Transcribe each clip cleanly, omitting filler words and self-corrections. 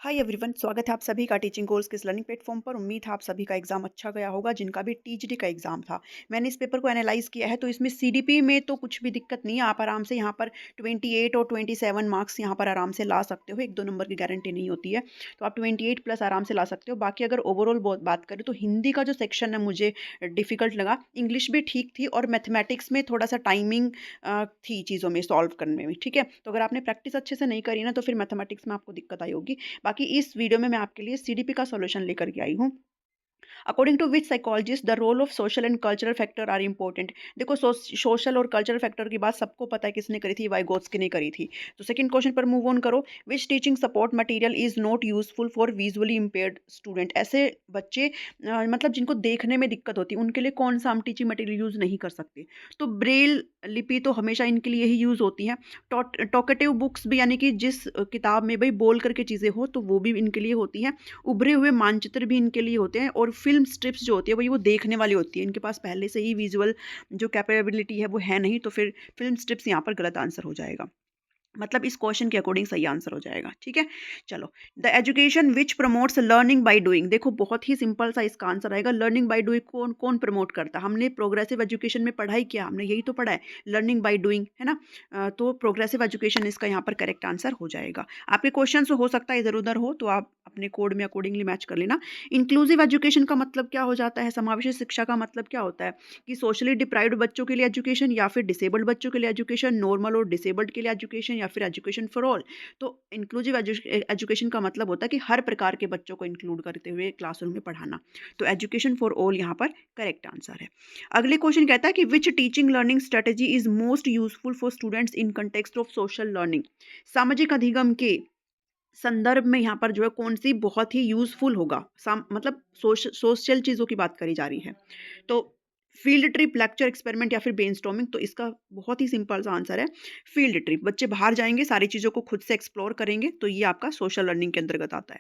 Hi everyone, स्वागत है आप सभी का टीचिंग गोल्स के इस लर्निंग प्लेटफॉर्म पर। उम्मीद है आप सभी का एग्जाम अच्छा गया होगा जिनका भी टीजीडी का एग्जाम था। मैंने इस पेपर को एनालाइज किया है तो इसमें सीडीपी में तो कुछ भी दिक्कत नहीं है। आप आराम से यहाँ पर 28 और 27 मार्क्स यहाँ पर आराम से ला सकते हो। एक दो नंबर की गारंटी नहीं होती है, तो आप 28 प्लस आराम से ला सकते हो। बाकी अगर ओवरऑल बात करें तो हिंदी का जो सेक्शन है मुझे डिफिकल्ट लगा। इंग्लिश भी ठीक थी और मैथमेटिक्स में थोड़ा सा टाइमिंग थी चीज़ों में सॉल्व करने में। ठीक है, तो अगर आपने प्रैक्टिस अच्छे से नहीं करी ना तो फिर मैथमेटिक्स में आपको दिक्कत आई होगी। बाकी इस वीडियो में मैं आपके लिए सीडीपी का सॉल्यूशन लेकर के आई हूँ। According to which psychologist the role of social and cultural factor are important. देखो, सोशल और कल्चरल फैक्टर की बात सबको पता है किसने करी थी, वाइगोत्स्की ने करी थी। तो सेकंड क्वेश्चन पर मूव ऑन करो। Which teaching support material is not useful for visually impaired student. ऐसे बच्चे मतलब जिनको देखने में दिक्कत होती है उनके लिए कौन सा हम टीचिंग मटेरियल यूज नहीं कर सकते। तो ब्रेल लिपि तो हमेशा इनके लिए ही यूज होती है। टॉकेटिव बुक्स भी, यानी कि जिस किताब में भाई बोल करके चीज़ें हो तो वो भी इनके लिए होती है। उभरे हुए मानचित्र भी इनके लिए होते हैं। और फिल्म स्ट्रिप्स जो होती है वही वो देखने वाली होती है। इनके पास पहले से ही विजुअल जो कैपेबिलिटी है वो है नहीं, तो फिर फिल्म स्ट्रिप्स यहाँ पर गलत आंसर हो जाएगा। मतलब इस क्वेश्चन के अकॉर्डिंग सही आंसर हो जाएगा। ठीक है, चलो। The education which promotes learning by doing. देखो, बहुत ही सिंपल सा इसका आंसर आएगा। लर्निंग बाय डूइंग कौन कौन प्रमोट करता है? हमने प्रोग्रेसिव एजुकेशन में पढ़ाई किया, हमने यही तो पढ़ा है, लर्निंग बाय डूइंग, है ना। तो प्रोग्रेसिव एजुकेशन इसका यहाँ पर करेक्ट आंसर हो जाएगा। आपके क्वेश्चन हो सकता है इधर उधर हो तो आप अपने कोड में अकॉर्डिंगली मैच कर लेना। इंक्लूसिव एजुकेशन का मतलब क्या हो जाता है? समावेशी शिक्षा का मतलब क्या होता है कि सोशली डिप्राइव्ड बच्चों के लिए एजुकेशन, या फिर डिसेबल्ड बच्चों के लिए एजुकेशन, नॉर्मल और डिसेबल्ड के लिए एजुकेशन, या फिर एजुकेशन फॉर ऑल। तो इंक्लूसिव एजुकेशन का मतलब होता है कि हर प्रकार के बच्चों को इंक्लूड करते हुए क्लासरूम में पढ़ाना। तो एजुकेशन फॉर ऑल यहाँ पर करेक्ट आंसर है। अगले क्वेश्चन कहता है कि which teaching learning strategy is most useful for students in context of social learning. सामाजिक अधिगम के संदर्भ में यहाँ पर जो है कौन सी बहुत ही यूजफुल होगा। मतलब सोशल चीज़ों की बात करी जा रही है। तो फील्ड ट्रिप, लेक्चर, एक्सपेरिमेंट, या फिर ब्रेनस्टॉर्मिंग। तो इसका बहुत ही सिंपल सा आंसर है फील्ड ट्रिप। बच्चे बाहर जाएंगे, सारी चीज़ों को खुद से एक्सप्लोर करेंगे, तो ये आपका सोशल लर्निंग के अंतर्गत आता है।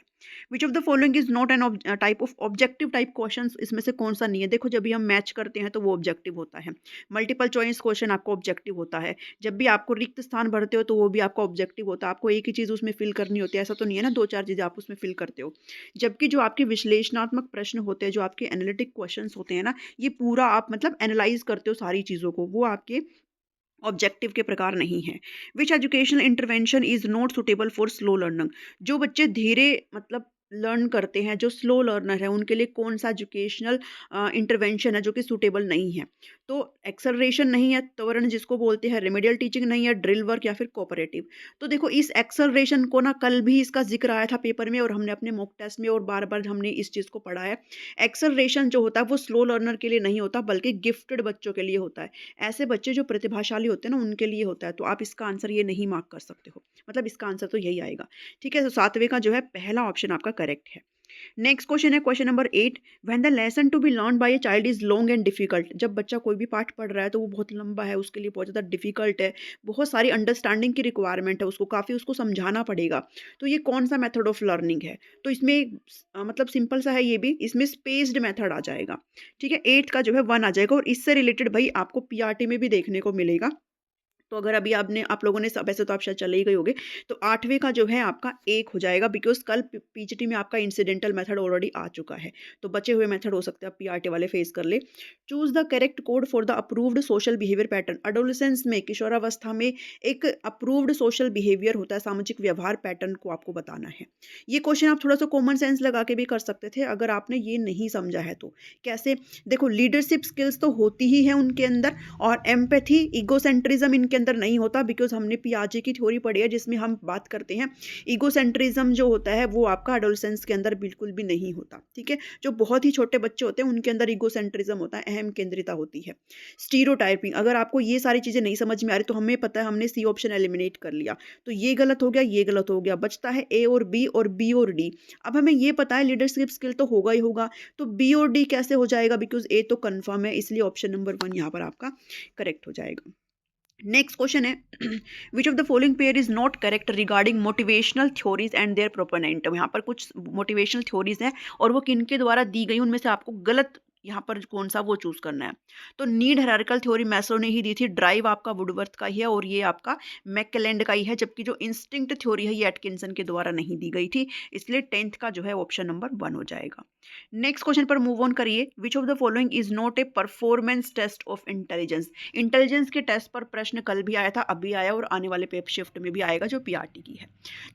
Which of the following is not an type of objective type question. इसमें से कौन सा नहीं है? देखो, जब भी हम मैच करते हैं तो वो ऑब्जेक्टिव होता है। मल्टीपल चॉइस क्वेश्चन आपको ऑब्जेक्टिव होता है। जब भी आपको रिक्त स्थान भरते हो तो वो भी आपका ऑब्जेक्टिव होता है। आपको एक ही चीज़ उसमें फिल करनी होती है, ऐसा तो नहीं है ना दो चार चीज़ें आप उसमें फिल करते हो। जबकि जो आपके विश्लेषणात्मक प्रश्न होते हैं, जो आपके एनालिटिक क्वेश्चंस होते हैं ना, ये पूरा आप मतलब एनालाइज करते हो सारी चीज़ों को, वो आपके ऑब्जेक्टिव के प्रकार नहीं है। Which educational intervention is not suitable for slow learner. जो बच्चे धीरे मतलब लर्न करते हैं, जो स्लो लर्नर है, उनके लिए कौन सा एजुकेशनल इंटरवेंशन है जो कि सुटेबल नहीं है? तो एक्सेलरेशन नहीं है, त्वरण जिसको बोलते हैं, रेमेडियल टीचिंग नहीं है, ड्रिल वर्क, या फिर कोऑपरेटिव। तो देखो, इस एक्सेलरेशन को ना कल भी इसका जिक्र आया था पेपर में, और हमने अपने मॉक टेस्ट में और बार बार हमने इस चीज़ को पढ़ा है। एक्सेलरेशन जो होता है वो स्लो लर्नर के लिए नहीं होता, बल्कि गिफ्टेड बच्चों के लिए होता है। ऐसे बच्चे जो प्रतिभाशाली होते हैं ना, उनके लिए होता है। तो आप इसका आंसर ये नहीं मार्क कर सकते हो, मतलब इसका आंसर तो यही आएगा। ठीक है, तो सातवें का जो है पहला ऑप्शन आपका करेक्ट है। नेक्स्ट क्वेश्चन है question number 8। When the lesson to be learn by a child is long and difficult. जब बच्चा कोई भी पाठ पढ़ रहा है तो वो बहुत लंबा है, उसके लिए बहुत ज़्यादा डिफिकल्ट है, बहुत सारी अंडरस्टैंडिंग की रिक्वायरमेंट है, उसको काफ़ी उसको समझाना पड़ेगा। तो ये कौन सा मेथड ऑफ लर्निंग है? तो इसमें मतलब सिंपल सा है ये भी, इसमें स्पेस्ड मेथड आ जाएगा। ठीक है, 8 का जो है 1 आ जाएगा, और इससे रिलेटेड भाई आपको पीआरटी में भी देखने को मिलेगा। तो अगर अभी आप लोगों ने सब, ऐसे तो आप शायद चले ही गए होगे, तो 8वें का जो है आपका 1 हो जाएगा, बिकॉज़ कल पीजीटी में आपका इंसिडेंटल मेथड ऑलरेडी आ चुका है। तो बचे हुए मेथड हो सकते हैं आप पीआरटी वाले फेस कर ले। Choose the correct code for the approved social behaviour pattern. Adolescence में, किशोरावस्था में एक अप्रूव्ड सोशल बिहेवियर होता है, सामाजिक व्यवहार पैटर्न को आपको बताना है। ये क्वेश्चन आप थोड़ा-सा कॉमन सेंस लगा के भी कर सकते थे अगर आपने ये नहीं समझा है तो। कैसे? देखो, लीडरशिप स्किल्स तो होती ही है उनके अंदर, और एम्पैथी, इगोसेंट्रिज्म इनके अंदर नहीं होता, बिकॉज़ हमने पियाजे की थ्योरी पढ़ी है जिसमें हम बात करते हैं इगोसेंट्रिज्म जो होता है वो आपका एडोलेसेंस के अंदर बिल्कुल भी नहीं होता। ठीक है, जो बहुत ही छोटे बच्चे होते हैं उनके अंदर इगोसेंट्रिज्म होता है, अहम केंद्रिता होती है। स्टीरियोटाइपिंग, अगर आपको ये सारी चीज़ें नहीं समझ में आ रही तो हमें पता है, हमने सी ऑप्शन एलिमिनेट कर लिया, तो ये गलत हो गया, ये गलत हो गया, बचता है ए और बी और डी। अब हमें ये पता है लीडरशिप स्किल तो होगा ही होगा, तो बी और डी कैसे हो जाएगा? बिकॉज़ ए तो कन्फर्म है, इसलिए ऑप्शन नंबर 1 यहाँ पर आपका करेक्ट हो जाएगा। नेक्स्ट क्वेश्चन है which of the following pair is not correct regarding motivational theories and their proponent. यहाँ पर कुछ मोटिवेशनल थ्योरीज हैं और वो किनके द्वारा दी गई, उनमें से आपको गलत यहाँ पर कौन सा वो चूज करना है। तो नीड हायरार्किकल थ्योरी मैस्लो ने ही दी थी, ड्राइव आपका वुडवर्थ का ही है और ये आपका मैकलेलैंड का ही है, जबकि जो इंस्टिंक्ट थ्योरी है ये एटकिंसन के द्वारा नहीं दी गई थी। इसलिए 10th का जो है ऑप्शन नंबर 1 हो जाएगा। नेक्स्ट क्वेश्चन पर मूव ऑन करिए। Which of the following is not a performance test of intelligence. Intelligence के टेस्ट पर प्रश्न कल भी आया था, अभी आया और आने वाले पेपर शिफ्ट में भी आएगा जो पीआरटी की है।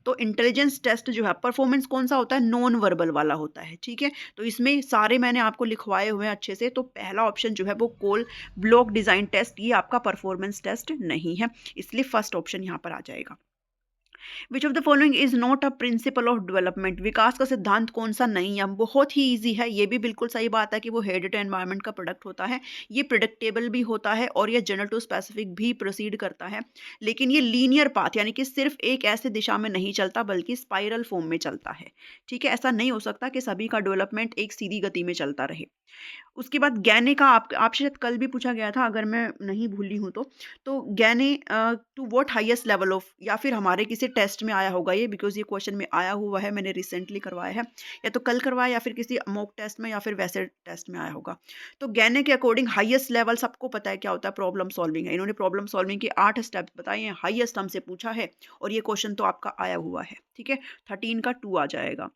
तो इंटेलिजेंस टेस्ट जो है, परफॉर्मेंस कौन सा होता है, नॉन वर्बल वाला होता है, ठीक है। तो इसमें सारे मैंने आपको लिखवाए हुए हैं अच्छे से। तो पहला ऑप्शन जो है वो कोल ब्लॉक डिजाइन टेस्ट, ये आपका परफॉर्मेंस टेस्ट नहीं है, इसलिए फर्स्ट ऑप्शन यहाँ पर आ जाएगा। Which of the following is not a principle of development. विकास का सिद्धांत कौन सा नहीं है। बहुत ही ईजी है, ये भी बिल्कुल सही बात है कि वो हेरिडिट एनवायरनमेंट का प्रोडक्ट होता है, ये प्रिडिक्टेबल भी होता है और ये जनरल टू स्पेसिफिक भी प्रोसीड करता है, लेकिन ये लीनियर पाथ यानी कि सिर्फ एक ऐसे दिशा में नहीं चलता बल्कि स्पाइरल फॉर्म में चलता है, ठीक है। ऐसा नहीं हो सकता कि सभी का डेवलपमेंट एक सीधी गति में चलता रहे। उसके बाद गैने का आपसे शायद कल भी पूछा गया था अगर मैं नहीं भूली हूँ तो Gagne to what highest level of, या फिर हमारे किसी टेस्ट में आया होगा ये, बिकॉज ये क्वेश्चन में आया हुआ है, मैंने रिसेंटली करवाया है, या तो कल करवाया या फिर किसी मॉक टेस्ट में या फिर वैसे टेस्ट में आया होगा। तो गैने के अकॉर्डिंग हाईएस्ट लेवल सबको पता है क्या होता है, प्रॉब्लम सॉल्विंग है। इन्होंने प्रॉब्लम सॉल्विंग के 8 स्टेप्स बताए हैं, हाईएस्ट हमसे पूछा है और ये क्वेश्चन तो आपका आया हुआ है, ठीक है। 13 का 2 आ जाएगा।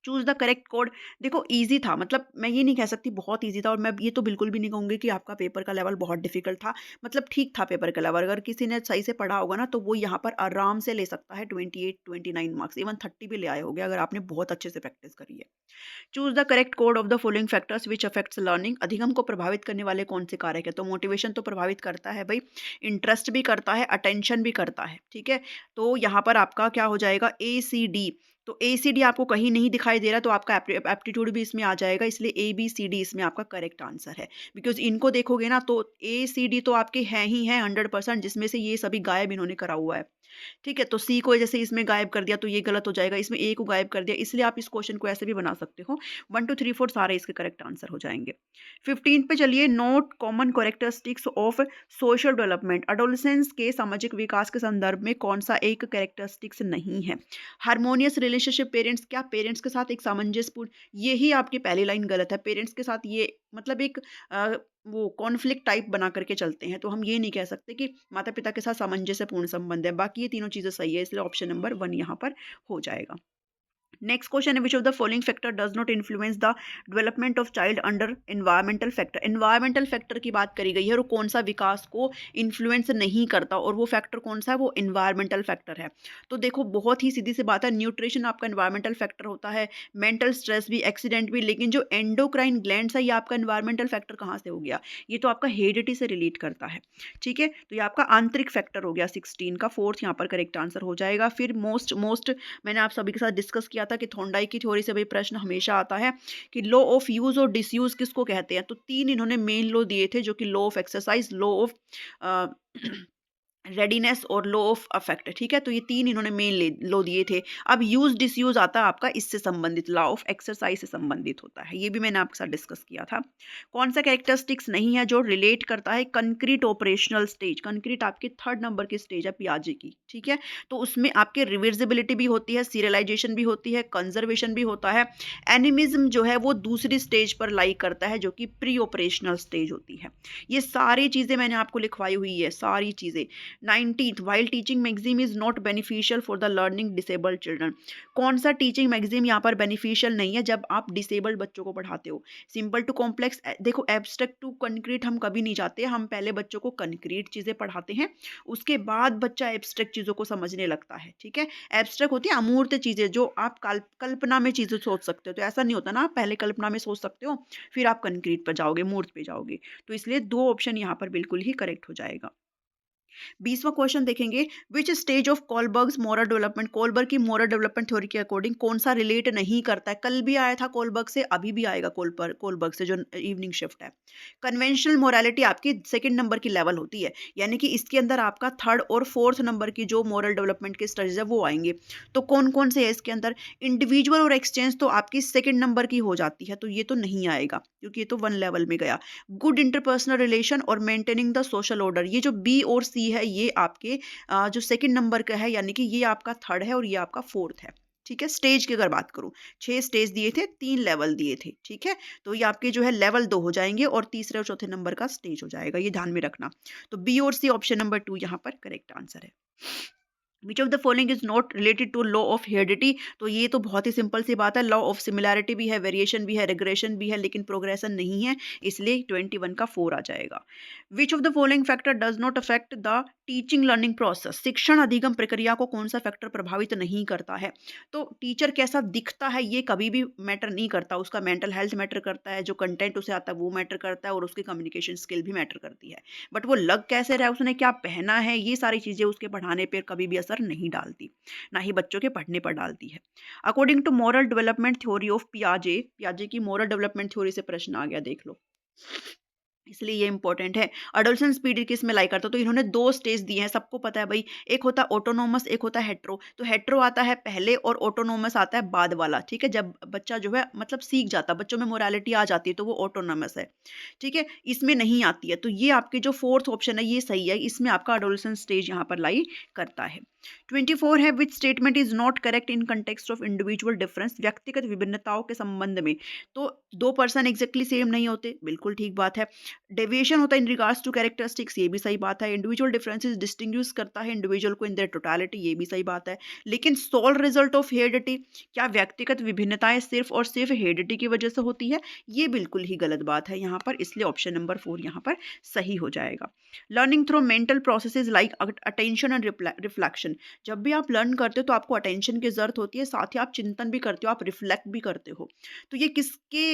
Choose the correct code. देखो इजी था, मतलब मैं ये नहीं कह सकती बहुत इजी था और मैं ये तो बिल्कुल भी नहीं कहूँगी कि आपका पेपर का लेवल बहुत डिफिकल्ट था, मतलब ठीक था पेपर का लेवल। अगर किसी ने सही से पढ़ा होगा ना तो वो यहाँ पर आराम से ले सकता है 28-29 मार्क्स, इवन 30 भी ले आए होंगे अगर आपने बहुत अच्छे से प्रैक्टिस करी है। Choose the correct code of the following factors which affects learning. अधिगम को प्रभावित करने वाले कौन से कारक है। तो मोटिवेशन तो प्रभावित करता है भाई, इंटरेस्ट भी करता है, अटेंशन भी करता है, ठीक है। तो यहाँ पर आपका क्या हो जाएगा, ACD। तो ACD आपको कहीं नहीं दिखाई दे रहा तो आपका एप्टीट्यूड भी इसमें आ जाएगा, इसलिए ABCD इसमें आपका करेक्ट आंसर है। बिकॉज इनको देखोगे ना तो ACD तो आपके हैं ही हैं 100%, जिसमें से ये सभी गायब इन्होंने करा हुआ है, ठीक है। तो सी को जैसे इसमें गायब कर दिया तो ये गलत हो जाएगा, इसमें ए को गायब कर दिया, इसलिए आप इस क्वेश्चन को ऐसे भी बना सकते हो। 1 2 3 4 सारे इसके करेक्ट आंसर हो जाएंगे। 15 पे चलिए, note common characteristics of social development. Adolescence के सामाजिक विकास के संदर्भ में कौन सा एक कैरेक्टरिस्टिक्स नहीं है। हार्मोनियस रिलेशनशिप पेरेंट्स, क्या पेरेंट्स के साथ एक सामंजस्यपूर्ण, यही आपकी पहली लाइन गलत है। पेरेंट्स के साथ ये मतलब एक वो कॉन्फ्लिक्ट टाइप बना करके चलते हैं, तो हम ये नहीं कह सकते कि माता पिता के साथ सामंजस्यपूर्ण संबंध है। बाकी ये तीनों चीजें सही है, इसलिए ऑप्शन नंबर 1 यहाँ पर हो जाएगा। नेक्स्ट क्वेश्चन है, which of the following factor does not influence the development of child under environmental factor. Environmental factor की बात करी गई है और कौन सा विकास को इन्फ्लुएंस नहीं करता और वो फैक्टर कौन सा है, वो एनवायरमेंटल फैक्टर है। तो देखो बहुत ही सीधी सी बात है, न्यूट्रिशन आपका एनवायरमेंटल फैक्टर होता है, मेंटल स्ट्रेस भी, एक्सीडेंट भी, लेकिन जो एंडोक्राइन ग्लैंड्स है ये आपका एनवायरमेंटल फैक्टर कहाँ से हो गया, ये तो आपका हेरिडिटी से रिलेट करता है, ठीक है। तो ये आपका आंतरिक फैक्टर हो गया 16 का, 4th यहाँ पर करेक्ट आंसर हो जाएगा। फिर मोस्ट मैंने आप सभी के साथ डिस्कस किया था कि थॉर्नडाइक की थ्योरी से भाई प्रश्न हमेशा आता है कि लॉ ऑफ यूज और डिसयूज किसको कहते हैं। तो 3 इन्होंने मेन लॉ दिए थे, जो कि law of exercise, law of readiness और लॉ ऑफ अफेक्ट, ठीक है। तो ये 3 इन्होंने मेन लॉ दिए थे। अब यूज डिसयूज आता है आपका इससे संबंधित, लॉ ऑफ एक्सरसाइज से संबंधित होता है, ये भी मैंने आपके साथ डिस्कस किया था। कौन सा कैरेक्टरिस्टिक्स नहीं है जो रिलेट करता है कंक्रीट ऑपरेशनल स्टेज। कंक्रीट आपके 3rd नंबर की स्टेज है पियाजे की, ठीक है। तो उसमें आपके रिवर्सिबिलिटी भी होती है, सीरियलाइजेशन भी होती है, कंजर्वेशन भी होता है। एनिमिज्म जो है वो दूसरी स्टेज पर लाई करता है जो कि प्री ऑपरेशनल स्टेज होती है। ये सारी चीजें मैंने आपको लिखवाई हुई है, सारी चीजें। 19th, while teaching magazine is not beneficial for the learning disabled children. कौन सा टीचिंग मैगजीम यहाँ पर बेनिफिशियल नहीं है जब आप डिसेबल्ड बच्चों को पढ़ाते हो। सिंपल टू कॉम्प्लेक्स, देखो एब्स्ट्रैक्ट टू कंक्रीट हम कभी नहीं जाते, हम पहले बच्चों को कंक्रीट चीजें पढ़ाते हैं, उसके बाद बच्चा एब्स्ट्रैक्ट चीजों को समझने लगता है, ठीक है। एब्स्ट्रैक्ट होती है अमूर्त चीजें जो आप कल्पना में चीजें सोच सकते हो, तो ऐसा नहीं होता ना, आप पहले कल्पना में सोच सकते हो फिर आप कंक्रीट पर जाओगे, मूर्त पे जाओगे। तो इसलिए 2 ऑप्शन यहाँ पर बिल्कुल ही करेक्ट हो जाएगा। 20वां क्वेश्चन देखेंगे, which stage of Kohlberg's moral development. Kohlberg की मोरल डेवलपमेंट थ्योरी के अकॉर्डिंग कौन सा रिलेट नहीं करता है। कल भी आया था कोलबर्ग से, अभी भी आएगा कोलबर्ग से जो इवनिंग शिफ्ट है। कन्वेंशनल मोरालिटी आपकी 2nd नंबर की लेवल होती है, यानी कि इसके अंदर आपका 3rd और 4th नंबर की जो मोरल डेवलपमेंट के स्टडीज है वो आएंगे। तो कौन कौन से है इसके अंदर, इंडिविजुअल और एक्सचेंज तो आपकी 2nd नंबर की हो जाती है, तो ये तो नहीं आएगा क्योंकि ये तो 1 लेवल में गया। गुड इंटरपर्सनल रिलेशन और मेंटेनिंग द सोशल ऑर्डर, ये जो बी और सी है ये आपके जो 2nd नंबर का है, यानी कि ये आपका 3rd है और ये आपका 4th है, ठीक है, स्टेज की अगर बात करूँ, 6 स्टेज दिए थे, 3 लेवल दिए थे, ठीक है? तो ये आपके जो है लेवल 2 हो जाएँगे और तीसरे और चौथे नंबर का स्टेज हो जाएगा, ये ध्यान में रखना। तो बी और सी ऑप्शन नंबर 2 यहाँ पर करेक्ट आंसर है। Which of the following is not related to law of heredity, तो ये तो बहुत ही सिंपल सी बात है, लॉ ऑफ सिमिलैरिटी भी है, वेरिएशन भी है, रिग्रेशन भी है, लेकिन प्रोग्रेशन नहीं है, इसलिए 21 का 4 आ जाएगा। Which of the following factor does not affect the teaching learning process, शिक्षण अधिगम प्रक्रिया को कौन सा फैक्टर प्रभावित नहीं करता है? तो टीचर कैसा दिखता है ये कभी भी मैटर नहीं करता, उसका मेंटल हेल्थ मैटर करता है, जो कंटेंट उसे आता है वो मैटर करता है और उसकी कम्युनिकेशन स्किल भी मैटर करती है। बट वो लग कैसे रहा है, उसने क्या पहना है, ये सारी चीज़ें उसके पढ़ाने पर कभी भी असर नहीं डालती, ना ही बच्चों के पढ़ने पर डालती है। According to moral development theory of पियाजे, पियाजे की मॉरल डेवलपमेंट थ्योरी से प्रश्न आ गया, देख लो, इसलिए ये इंपॉर्टेंट है। एडोलसेंस पीरियड किस में लाई करता है? तो इन्होंने 2 स्टेज दिए हैं, सबको पता है भई, एक होता है ऑटोनॉमस, एक होता है हेटेरो। तो हेटेरो आता है पहले और ऑटोनॉमस आता है बाद वाला, ठीक है? जब बच्चा जो है मतलब सीख जाता है, बच्चों में मोरालिटी आ जाती है, तो वो ऑटोनॉमस है, ठीक है? इसमें नहीं आती है, तो ये आपके जो 4th ऑप्शन है ये सही है, इसमें आपका एडोलसेंस स्टेज यहाँ पर लाई करता है। 24 है, which statement is not correct in context of individual difference, व्यक्तिगत विभिन्नताओं के संबंध में। तो 2 पर्सन एग्जैक्टली सेम नहीं होते, बिल्कुल ठीक बात है। डेविएशन होता है इन रिगार्ड्स टू कैरेक्टरिस्टिक्स, ये भी सही बात है। इंडिविजुअल डिफरेंसेस डिस्टिंग्विश करता है इंडिविजुअल को इन देयर टोटलिटी, ये भी सही बात है। लेकिन सोल रिजल्ट ऑफ हेरिडिटी, क्या व्यक्तिगत विभिन्नताएं सिर्फ और सिर्फ हेरिडिटी की वजह से होती है? ये बिल्कुल ही गलत बात है यहाँ पर, इसलिए ऑप्शन नंबर 4 यहाँ पर सही हो जाएगा। Learning through mental processes like attention and reflection, जब भी आप लर्न करते हो तो आपको अटेंशन की जरूरत होती है, साथ ही आप चिंतन भी करते हो, आप रिफ्लेक्ट भी करते हो। तो ये किसके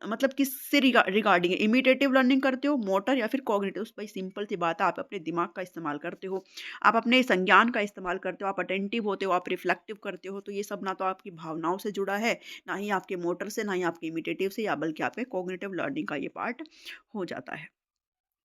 मतलब किससे रिगार्डिंग है? इमिटेटिव लर्निंग करते हो, मोटर या फिर कॉग्निटिव? भाई सिंपल सी बात है, आप अपने दिमाग का इस्तेमाल करते हो, आप अपने संज्ञान का इस्तेमाल करते हो, आप अटेंटिव होते हो, आप रिफ्लेक्टिव करते हो, तो ये सब ना तो आपकी भावनाओं से जुड़ा है, ना ही आपके मोटर से, ना ही आपके इमिटेटिव से, या बल्कि आपके कॉग्निटिव लर्निंग का ये पार्ट हो जाता है।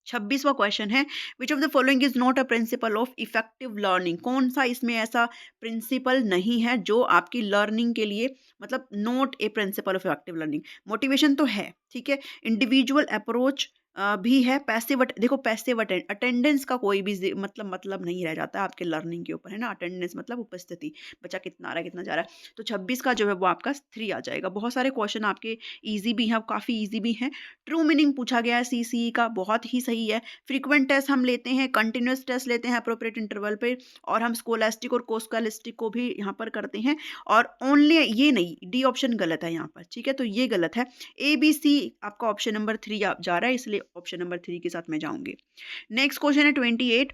26वां क्वेश्चन है, which of the following is not a principle of effective learning, कौन सा इसमें ऐसा प्रिंसिपल नहीं है जो आपकी लर्निंग के लिए मतलब not a principle of effective learning? Motivation तो है, ठीक है, इंडिविजुअल अप्रोच भी है, पैसिव देखो पैसिव अटेंडेंस का कोई भी मतलब नहीं रह जाता है आपके लर्निंग के ऊपर, है ना? अटेंडेंस मतलब उपस्थिति, बच्चा कितना आ रहा है, कितना जा रहा है। तो 26 का जो है वो आपका 3 आ जाएगा। बहुत सारे क्वेश्चन आपके ईजी भी हैं, काफ़ी ईजी भी हैं। ट्रू मीनिंग पूछा गया है सीसीई का, बहुत ही सही है। फ्रीक्वेंट टेस्ट हम लेते हैं, कंटिन्यूअस टेस्ट लेते हैं अप्रोप्रिएट इंटरवल पे, और हम स्कोलास्टिक और कोस्कोलास्टिक को भी यहाँ पर करते हैं, और ओनली ये नहीं, डी ऑप्शन गलत है यहाँ पर, ठीक है? तो ये गलत है। ए बी सी आपका ऑप्शन नंबर 3 जा रहा है, इसलिए ऑप्शन नंबर 3 के साथ मैं जाऊंगी। नेक्स्ट क्वेश्चन है 28,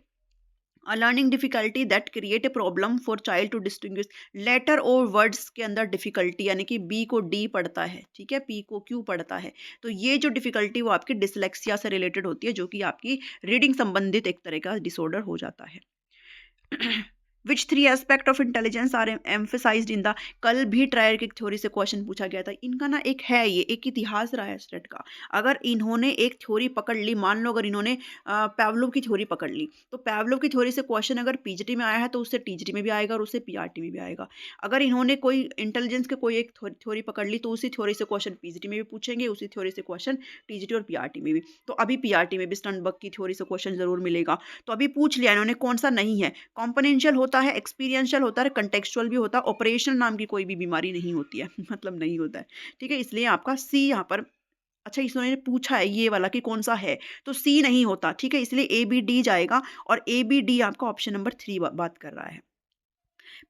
a learning difficulty that create a problem for child to distinguish letter और वर्ड्स के अंदर डिफिकल्टी, यानी कि बी को डी पढ़ता है, ठीक है, पी को क्यू पढ़ता है। तो ये जो डिफिकल्टी वो आपकी डिसलेक्सिया से रिलेटेड होती है, जो कि आपकी रीडिंग संबंधित एक तरह का डिसऑर्डर हो जाता है। Which 3 aspect of intelligence are emphasised in the, कल भी ट्रायर्किक थ्योरी से क्वेश्चन पूछा गया था, इनका ना एक है, ये एक इतिहास रहा है स्टेट का। अगर इन्होंने एक थ्योरी पकड़ ली, मान लो अगर इन्होंने पैवलोव की थ्योरी पकड़ ली, तो पैवलोव की थ्योरी से क्वेश्चन अगर पीजीटी में आया है तो उससे टीजीटी में भी आएगा और उससे पीआरटी में भी आएगा। अगर इन्होंने कोई इंटेलिजेंस के कोई एक थ्योरी पकड़ ली तो उसी थ्योरी से क्वेश्चन पीजीटी में भी पूछेंगे, उसी थ्योरी से क्वेश्चन टीजीटी और पीआरटी में भी। तो अभी पीआरटी में भी स्टर्नबर्ग की थ्योरी से क्वेश्चन जरूर मिलेगा, तो अभी पूछ लिया इन्होंने कौन सा नहीं है। कॉम्पोनेंशियल होता है, एक्सपीरियंशियल होता है, कंटेक्चुअल भी होता है, ऑपरेशनल नाम की कोई भी बीमारी नहीं होती है मतलब नहीं होता है, ठीक है? इसलिए आपका सी यहाँ पर, अच्छा इसने पूछा है ये वाला कि कौन सा है, तो सी नहीं होता, ठीक है, इसलिए ए बी डी जाएगा, और ए बी डी आपका ऑप्शन नंबर 3 बात कर रहा है।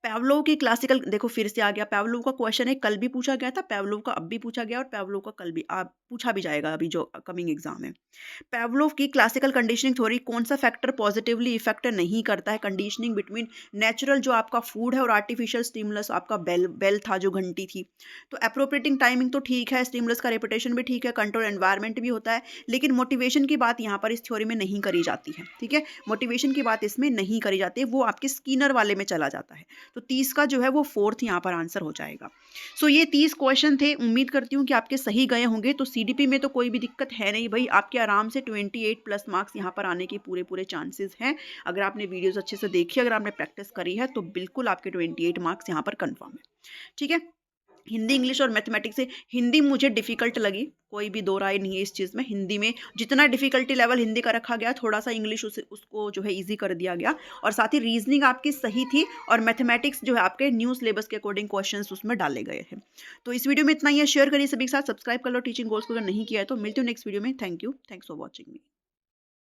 पैवलोव की क्लासिकल, देखो फिर से आ गया, पैवलोव का क्वेश्चन है, कल भी पूछा गया था, पैवलोव का अब भी पूछा गया, और पैवलोव का कल भी पूछा भी जाएगा अभी जो कमिंग एग्जाम है। पैवलोव की क्लासिकल कंडीशनिंग थ्योरी, कौन सा फैक्टर पॉजिटिवली इफेक्ट नहीं करता है कंडीशनिंग बिटवीन नेचुरल जो आपका फूड है और आर्टिफिशियल स्टिमुलस, आपका बेल था जो घंटी थी। तो अप्रोप्रिएटिंग टाइमिंग तो ठीक है, स्टिमुलस का रेपुटेशन भी ठीक है, कंट्रोल एनवायरनमेंट भी होता है, लेकिन मोटिवेशन की बात यहाँ पर इस थ्योरी में नहीं करी जाती है, ठीक है? मोटिवेशन की बात इसमें नहीं करी जाती है, वो आपके स्किनर वाले में चला जाता है। तो 30 का जो है वो 4th यहाँ पर आंसर हो जाएगा। सो ये 30 क्वेश्चन थे, उम्मीद करती हूँ कि आपके सही गए होंगे। तो सीडीपी में तो कोई भी दिक्कत है नहीं भाई, आपके आराम से 28 प्लस मार्क्स यहाँ पर आने के पूरे चांसेस हैं। अगर आपने वीडियोस अच्छे से देखी, अगर आपने प्रैक्टिस करी है, तो बिल्कुल आपके 28 मार्क्स यहाँ पर कन्फर्म है, ठीक है? हिंदी, इंग्लिश और मैथमेटिक्स से हिंदी मुझे डिफ़िकल्ट लगी, कोई भी दो राय नहीं है इस चीज़ में। हिंदी में जितना डिफ़िकल्टी लेवल हिंदी का रखा गया, थोड़ा-सा इंग्लिश उसे उसको जो है ईज़ी कर दिया गया और साथ ही रीज़निंग आपकी सही थी और मैथमेटिक्स जो है आपके न्यू सिलेबस के अकॉर्डिंग क्वेश्चंस उसमें डाले गए हैं। तो इस वीडियो में इतना ही है, शेयर करिए सभी के साथ, सब्सक्राइब कर लो टीचिंग गोल्स को अगर नहीं किया है तो। मिलती हूँ नेक्स्ट वीडियो में। Thank you. Thanks for watching me.